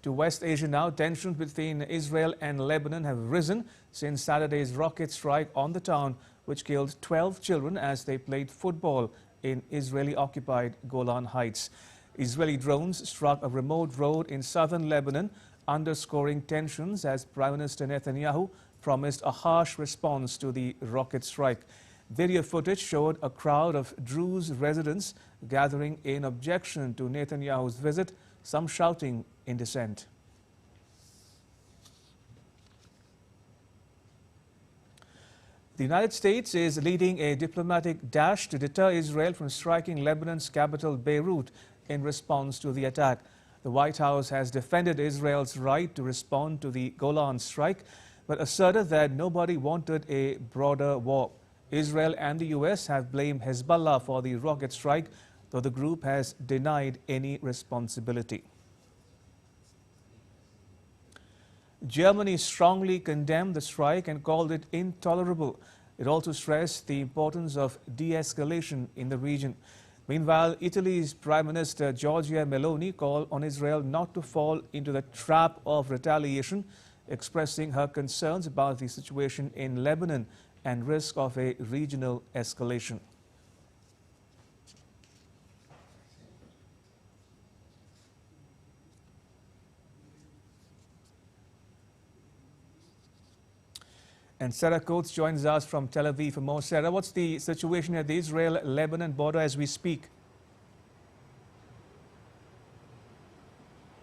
To West Asia now, tensions between Israel and Lebanon have risen since Saturday's rocket strike on the town, which killed 12 children as they played football in Israeli-occupied Golan Heights. Israeli drones struck a remote road in southern Lebanon, underscoring tensions as Prime Minister Netanyahu promised a harsh response to the rocket strike. Video footage showed a crowd of Druze residents gathering in objection to Netanyahu's visit, some shouting in dissent. The United States is leading a diplomatic dash to deter Israel from striking Lebanon's capital Beirut in response to the attack. The White House has defended Israel's right to respond to the Golan strike, but asserted that nobody wanted a broader war. Israel and the U.S. have blamed Hezbollah for the rocket strike, though the group has denied any responsibility. Germany strongly condemned the strike and called it intolerable. It also stressed the importance of de-escalation in the region. Meanwhile, Italy's Prime Minister Giorgia Meloni called on Israel not to fall into the trap of retaliation, expressing her concerns about the situation in Lebanon and risk of a regional escalation. And Sarah Coates joins us from Tel Aviv for more. Sarah, what's the situation at the Israel-Lebanon border as we speak?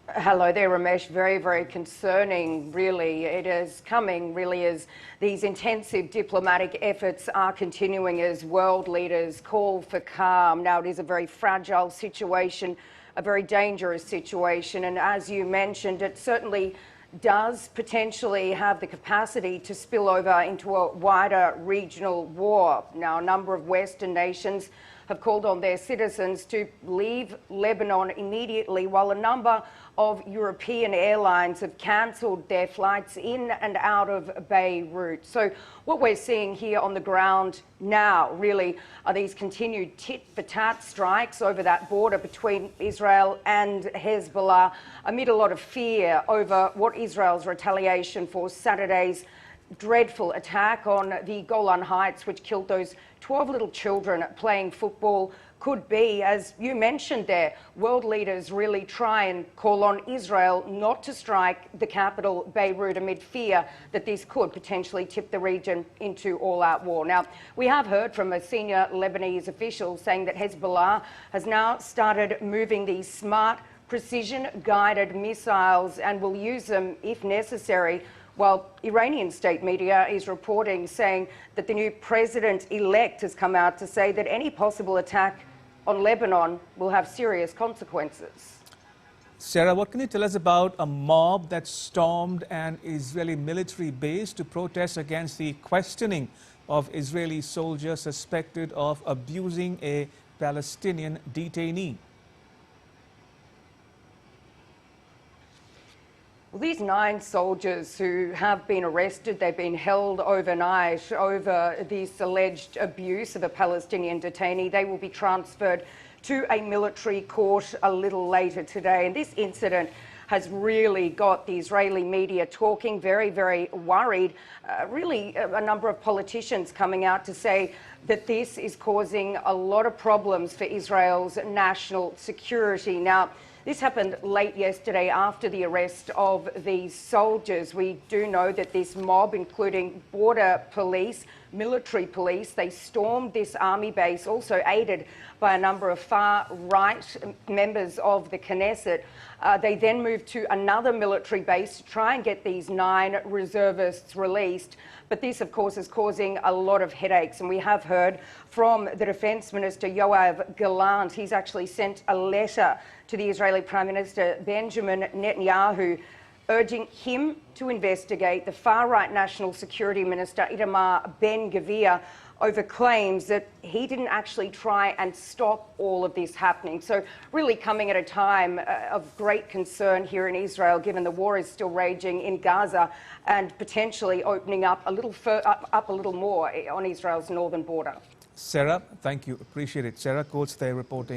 Hello there, Ramesh. Very, very concerning, really. It is coming, really, as these intensive diplomatic efforts are continuing as world leaders call for calm. Now, it is a very fragile situation, a very dangerous situation, and as you mentioned, it certainly does potentially have the capacity to spill over into a wider regional war. Now, a number of Western nations have called on their citizens to leave Lebanon immediately, while a number of European airlines have cancelled their flights in and out of Beirut. So what we're seeing here on the ground now really are these continued tit-for-tat strikes over that border between Israel and Hezbollah, amid a lot of fear over what Israel's retaliation for Saturday's dreadful attack on the Golan Heights, which killed those 12 little children playing football, could be. As you mentioned there, world leaders really try and call on Israel not to strike the capital, Beirut, amid fear that this could potentially tip the region into all-out war. Now, we have heard from a senior Lebanese official saying that Hezbollah has now started moving these smart, precision-guided missiles and will use them if necessary, while Iranian state media is reporting saying that the new president-elect has come out to say that any possible attack on Lebanon will have serious consequences. Sarah, what can you tell us about a mob that stormed an Israeli military base to protest against the questioning of Israeli soldiers suspected of abusing a Palestinian detainee? Well, these 9 soldiers who have been arrested, they've been held overnight over this alleged abuse of a Palestinian detainee. They will be transferred to a military court a little later today. And this incident has really got the Israeli media talking, very, very worried. Really, a number of politicians coming out to say that this is causing a lot of problems for Israel's national security. Now, this happened late yesterday after the arrest of these soldiers. We do know that this mob, including border police, military police, they stormed this army base, also aided by a number of far-right members of the Knesset. They then moved to another military base to try and get these 9 reservists released. But this, of course, is causing a lot of headaches. And we have heard from the Defence Minister, Yoav Gallant. He's actually sent a letter to the Israeli Prime Minister, Benjamin Netanyahu, urging him to investigate the far-right National Security Minister, Itamar Ben-Gvir, over claims that he didn't actually try and stop all of this happening. So really coming at a time of great concern here in Israel, given the war is still raging in Gaza and potentially opening up a little more on Israel's northern border. Sarah, thank you. Appreciate it. Sarah Coates there reporting.